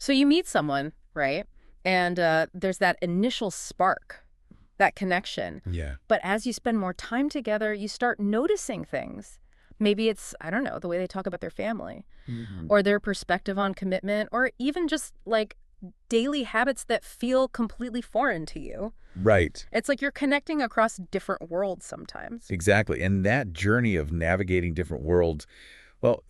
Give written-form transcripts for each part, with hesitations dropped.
So you meet someone, right? And there's that initial spark, that connection. Yeah. But as you spend more time together, you start noticing things. Maybe it's, I don't know, the way they talk about their family Hmm. or their perspective on commitment or even just like daily habits that feel completely foreign to you. Right. It's like you're connecting across different worlds sometimes. Exactly. And that journey of navigating different worlds, well,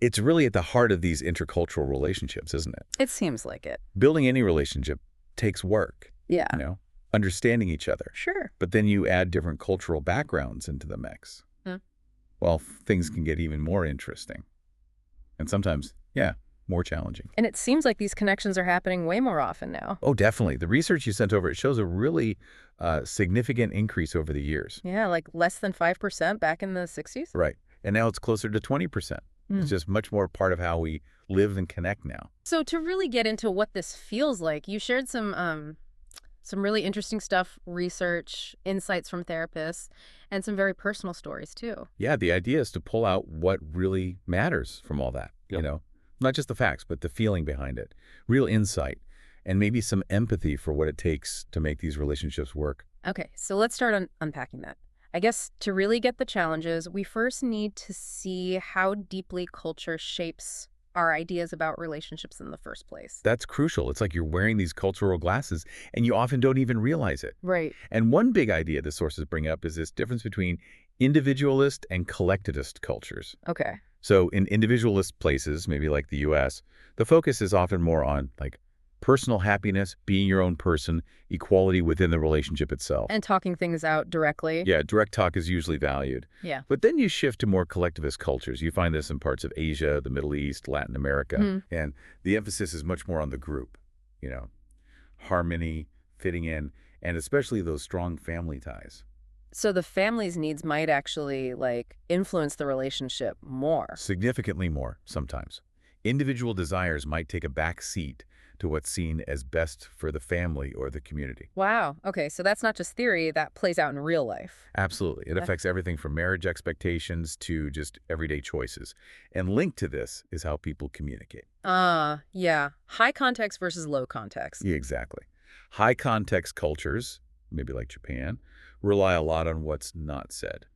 it's really at the heart of these intercultural relationships, isn't it? It seems like it. Building any relationship takes work, you Yeah, know, understanding each other. sure. But then you add different cultural backgrounds into the mix. Hmm. Well, things can get even more interesting. And sometimes, yeah, more challenging. And it seems like these connections are happening way more often now. Oh, definitely. The research you sent over, it shows a really significant increase over the years. Yeah, like less than 5% back in the 60s. Right. And now it's closer to 20%. It's just much more part of how we live and connect now. So to really get into what this feels like, you shared some really interesting stuff, research, insights from therapists, and some very personal stories too. Yeah, the idea is to pull out what really matters from all that, not just the facts, but the feeling behind it, real insight, and maybe some empathy for what it takes to make these relationships work. Okay, so let's start on unpacking that. I guess to really get the challenges, we first need to see how deeply culture shapes our ideas about relationships in the first place. That's crucial. It's like you're wearing these cultural glasses and you often don't even realize it. Right. And one big idea the sources bring up is this difference between individualist and collectivist cultures. Okay. So in individualist places, maybe like the US, the focus is often more on like personal happiness, being your own person, equality within the relationship itself. And talking things out directly. Yeah, direct talk is usually valued. Yeah. But then you shift to more collectivist cultures. You find this in parts of Asia, the Middle East, Latin America, Hmm. and the emphasis is much more on the group, you know, harmony, fitting in, and especially those strong family ties. So the family's needs might actually like influence the relationship more. Significantly more, sometimes. Individual desires might take a back seat to what's seen as best for the family or the community. Wow. Okay, so that's not just theory, that plays out in real life. Absolutely. It affects everything from marriage expectations to just everyday choices. And linked to this is how people communicate. Yeah. High context versus low context. Yeah, exactly. High context cultures, maybe like Japan, rely a lot on what's not said.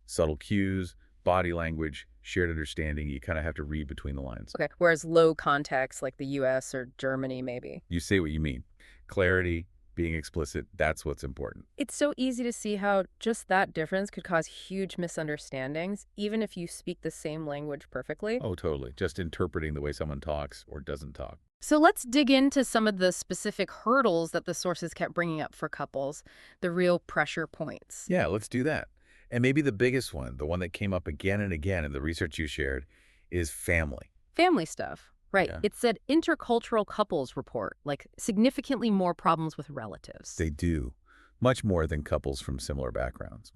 Subtle cues, body language, shared understanding. You kind of have to read between the lines. Okay. Whereas low context, like the US or Germany, maybe. You say what you mean. Clarity, being explicit, that's what's important. It's so easy to see how just that difference could cause huge misunderstandings, even if you speak the same language perfectly. Oh, totally. Just interpreting the way someone talks or doesn't talk. So let's dig into some of the specific hurdles that the sources kept bringing up for couples, the real pressure points. Yeah, let's do that. And maybe the biggest one, the one that came up again and again in the research you shared, is family. Family stuff. Right. Yeah. It said intercultural couples report, like significantly more problems with relatives. They do, much more than couples from similar backgrounds.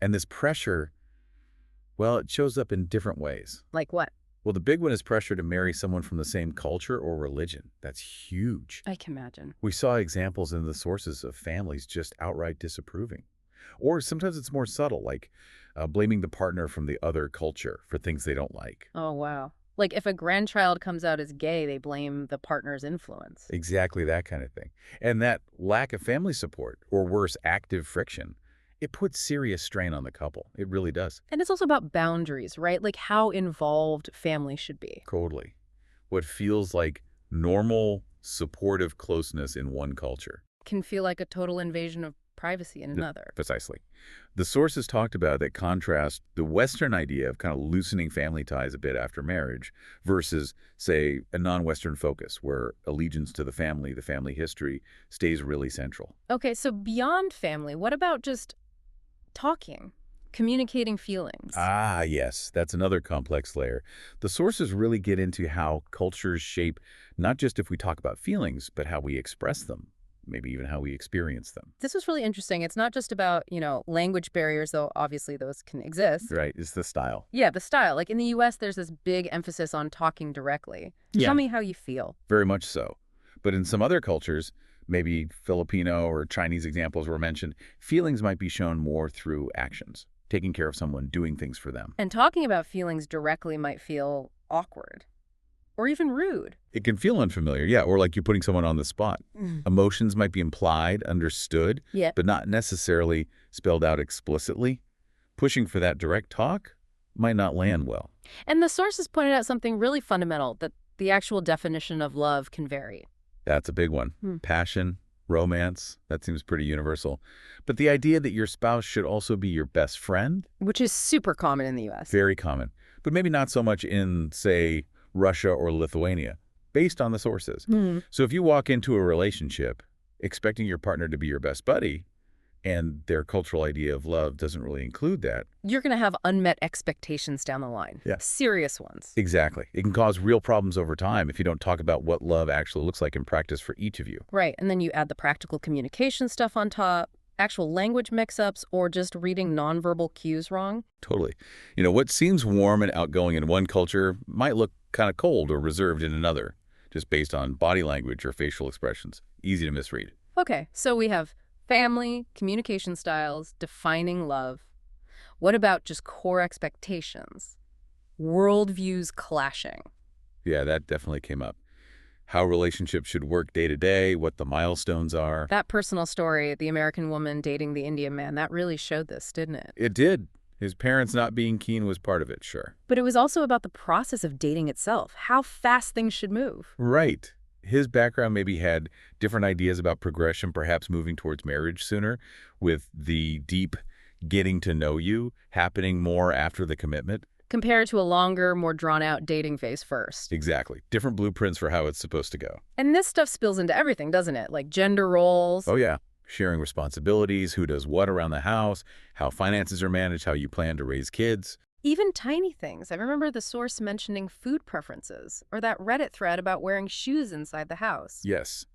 And this pressure, well, it shows up in different ways. Like what? Well, the big one is pressure to marry someone from the same culture or religion. That's huge. I can imagine. We saw examples in the sources of families just outright disapproving. Or sometimes it's more subtle, like blaming the partner from the other culture for things they don't like. Oh, wow. Like if a grandchild comes out as gay, they blame the partner's influence. Exactly that kind of thing. And that lack of family support, or worse, active friction, it puts serious strain on the couple. It really does. And it's also about boundaries, right? Like how involved family should be. Totally. What feels like normal, supportive closeness in one culture. Can feel like a total invasion of privacy in another. Precisely. The sources talked about that contrast the Western idea of kind of loosening family ties a bit after marriage versus, say, a non-Western focus where allegiance to the family history stays really central. Okay, so beyond family, what about just talking, communicating feelings? Ah, yes, that's another complex layer. The sources really get into how cultures shape not just if we talk about feelings, but how we express them, maybe even how we experience them. This was really interesting. It's not just about, language barriers, though obviously those can exist. Right, it's the style. Yeah, the style. Like in the US, there's this big emphasis on talking directly. Yeah. Tell me how you feel. Very much so. But in some other cultures, maybe Filipino or Chinese examples were mentioned, feelings might be shown more through actions, taking care of someone, doing things for them. And talking about feelings directly might feel awkward or even rude. It can feel unfamiliar, yeah, or like you're putting someone on the spot. Mm. Emotions might be implied, understood, Yep. but not necessarily spelled out explicitly. Pushing for that direct talk might not land well. And the sources pointed out something really fundamental, that the actual definition of love can vary. That's a big one. Hmm. Passion, romance, that seems pretty universal. But the idea that your spouse should also be your best friend, Which is super common in the U.S. very common. But maybe not so much in, say, Russia or Lithuania, based on the sources. Hmm. So if you walk into a relationship expecting your partner to be your best buddy, and their cultural idea of love doesn't really include that. You're going to have unmet expectations down the line. Yeah. Serious ones. Exactly. It can cause real problems over time if you don't talk about what love actually looks like in practice for each of you. Right. And then you add the practical communication stuff on top, actual language mix-ups, or just reading nonverbal cues wrong. Totally. You know, what seems warm and outgoing in one culture might look kind of cold or reserved in another, just based on body language or facial expressions. Easy to misread. Okay, so we have family, communication styles, defining love. What about just core expectations? Worldviews clashing. Yeah, that definitely came up. How relationships should work day to day, what the milestones are. That personal story, the American woman dating the Indian man, that really showed this, didn't it? It did. His parents not being keen was part of it, sure. But it was also about the process of dating itself, how fast things should move. Right. His background maybe had different ideas about progression, perhaps moving towards marriage sooner, with the deep getting to know you happening more after the commitment. Compared to a longer, more drawn-out dating phase first. Exactly. Different blueprints for how it's supposed to go. And this stuff spills into everything, doesn't it? Like gender roles. Oh, yeah. Sharing responsibilities, who does what around the house, how finances are managed, how you plan to raise kids. Even tiny things. I remember the source mentioning food preferences, or that Reddit thread about wearing shoes inside the house. Yes.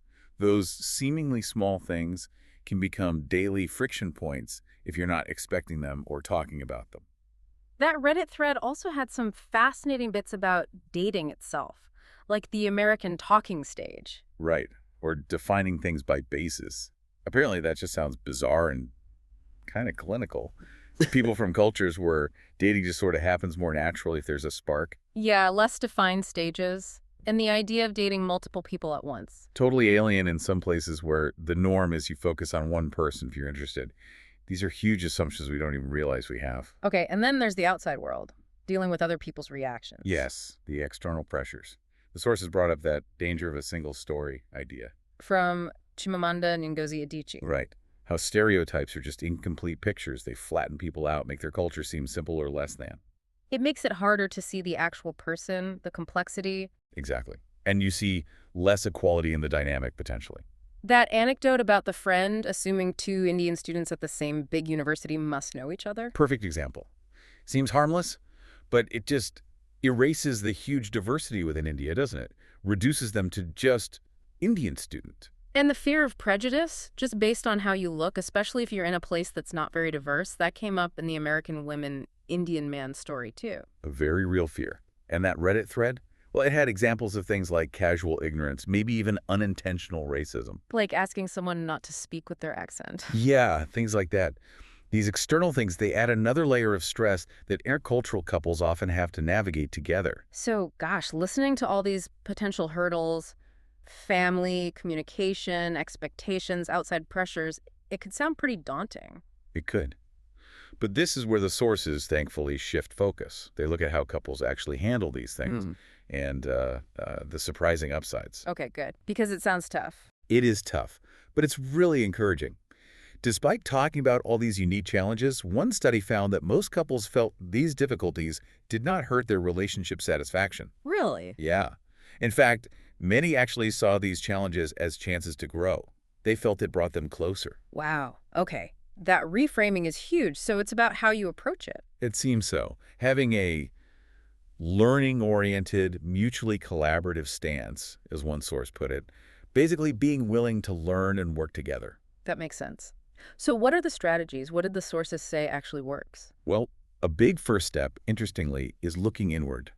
Those seemingly small things can become daily friction points if you're not expecting them or talking about them. That Reddit thread also had some fascinating bits about dating itself, like the American talking stage. Right. Or defining things by basis. Apparently that just sounds bizarre and kind of clinical. People from cultures where dating just sort of happens more naturally if there's a spark. Yeah, less defined stages, and the idea of dating multiple people at once. Totally alien in some places where the norm is you focus on one person if you're interested. These are huge assumptions we don't even realize we have. Okay, and then there's the outside world, dealing with other people's reactions. Yes, the external pressures. The sources brought up that danger of a single story idea. From Chimamanda Ngozi Adichie. Right. How stereotypes are just incomplete pictures. They flatten people out, make their culture seem simple or less than. It makes it harder to see the actual person, the complexity. Exactly. And you see less equality in the dynamic, potentially. That anecdote about the friend assuming two Indian students at the same big university must know each other. Perfect example. Seems harmless, but it just erases the huge diversity within India, doesn't it? Reduces them to just Indian student. And the fear of prejudice, just based on how you look, especially if you're in a place that's not very diverse, that came up in the American women Indian man story too. A very real fear. And that Reddit thread? Well, it had examples of things like casual ignorance, maybe even unintentional racism. Like asking someone not to speak with their accent. Yeah, things like that. These external things, they add another layer of stress that intercultural couples often have to navigate together. So, gosh, listening to all these potential hurdles, family, communication, expectations, outside pressures, it could sound pretty daunting. It could. But this is where the sources, thankfully, shift focus. They look at how couples actually handle these things and the surprising upsides. Okay, good. Because it sounds tough. It is tough, but it's really encouraging. Despite talking about all these unique challenges, one study found that most couples felt these difficulties did not hurt their relationship satisfaction. Really? Yeah. In fact, many actually saw these challenges as chances to grow. They felt it brought them closer. Wow. Okay. That reframing is huge, so it's about how you approach it. It seems so. Having a learning-oriented, mutually collaborative stance, as one source put it, basically being willing to learn and work together. That makes sense. So what are the strategies? What did the sources say actually works? Well, a big first step, interestingly, is looking inward.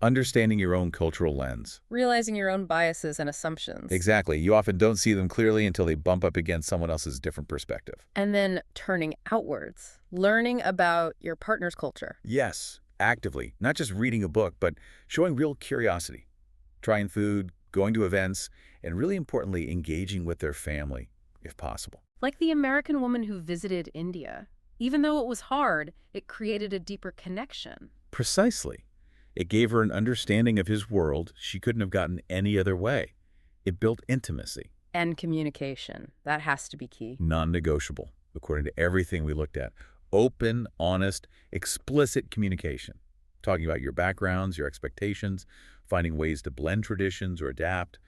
Understanding your own cultural lens. Realizing your own biases and assumptions. Exactly. You often don't see them clearly until they bump up against someone else's different perspective. And then turning outwards. Learning about your partner's culture. Yes, actively. Not just reading a book, but showing real curiosity. trying food, going to events, and really importantly, engaging with their family, if possible. Like the American woman who visited India. Even though it was hard, it created a deeper connection. Precisely. It gave her an understanding of his world she couldn't have gotten any other way. It built intimacy. And communication. That has to be key. Non-negotiable, according to everything we looked at. Open, honest, explicit communication. Talking about your backgrounds, your expectations, finding ways to blend traditions or adapt,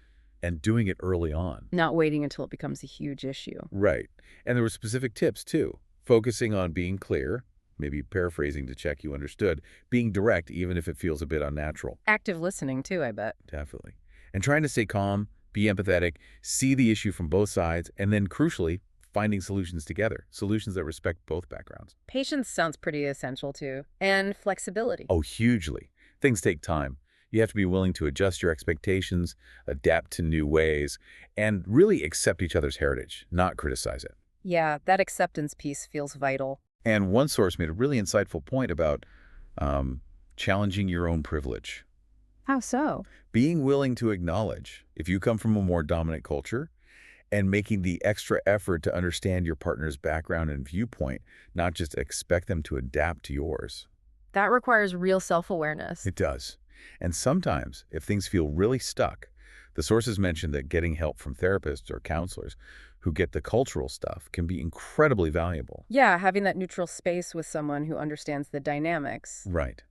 and doing it early on. Not waiting until it becomes a huge issue. Right. And there were specific tips, too. Focusing on being clear, maybe paraphrasing to check you understood, being direct even if it feels a bit unnatural. Active listening, too, I bet. Definitely. And trying to stay calm, be empathetic, see the issue from both sides, and then, crucially, finding solutions together, solutions that respect both backgrounds. Patience sounds pretty essential, too. And flexibility. Oh, hugely. Things take time. You have to be willing to adjust your expectations, adapt to new ways, and really accept each other's heritage, not criticize it. Yeah, that acceptance piece feels vital. And one source made a really insightful point about challenging your own privilege. How so? Being willing to acknowledge if you come from a more dominant culture and making the extra effort to understand your partner's background and viewpoint, not just expect them to adapt to yours. That requires real self-awareness. It does. And sometimes, if things feel really stuck, the sources mentioned that getting help from therapists or counselors who get the cultural stuff can be incredibly valuable. Yeah, having that neutral space with someone who understands the dynamics. Right.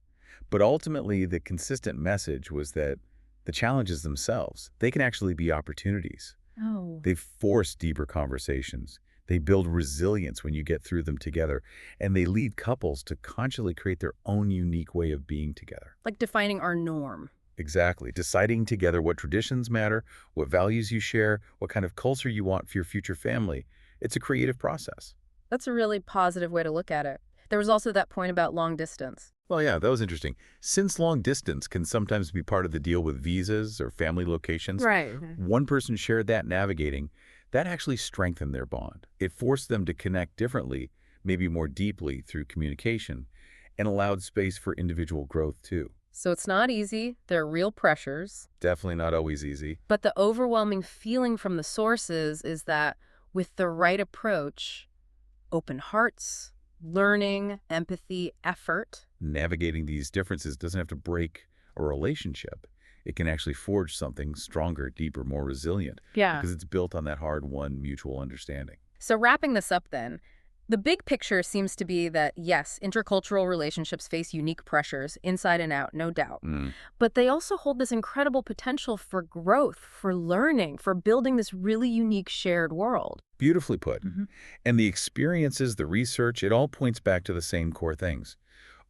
But ultimately, the consistent message was that the challenges themselves, they can actually be opportunities. Oh. They force deeper conversations. They build resilience when you get through them together, and they lead couples to consciously create their own unique way of being together. Like defining our norm. Exactly. Deciding together what traditions matter, what values you share, what kind of culture you want for your future family. It's a creative process. That's a really positive way to look at it. There was also that point about long distance. Well, yeah, that was interesting. Since long distance can sometimes be part of the deal with visas or family locations, Right. one person shared that navigating, that actually strengthened their bond. It forced them to connect differently, maybe more deeply through communication, and allowed space for individual growth too. So it's not easy. There are real pressures. Definitely not always easy. But the overwhelming feeling from the sources is that with the right approach, open hearts, learning, empathy, effort. Navigating these differences doesn't have to break a relationship. It can actually forge something stronger, deeper, more resilient, Yeah. because it's built on that hard-won mutual understanding. So wrapping this up then, the big picture seems to be that, yes, intercultural relationships face unique pressures, inside and out, no doubt. But they also hold this incredible potential for growth, for learning, for building this really unique shared world. Beautifully put. And the experiences, the research, it all points back to the same core things.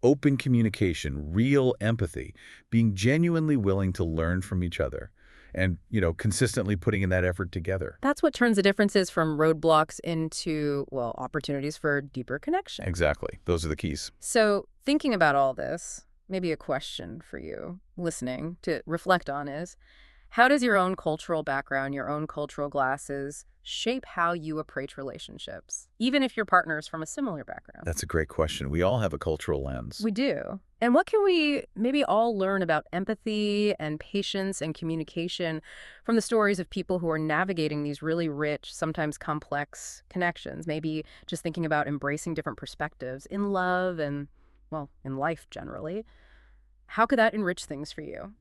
Open communication, real empathy, being genuinely willing to learn from each other, and, consistently putting in that effort together. That's what turns the differences from roadblocks into, well, opportunities for deeper connection. Exactly. Those are the keys. So thinking about all this, maybe a question for you listening to reflect on is, how does your own cultural background, your own cultural glasses shape how you approach relationships, even if your partner is from a similar background? That's a great question. We all have a cultural lens. We do. And what can we maybe all learn about empathy and patience and communication from the stories of people who are navigating these really rich, sometimes complex connections? Maybe just thinking about embracing different perspectives in love and, well, in life generally. How could that enrich things for you?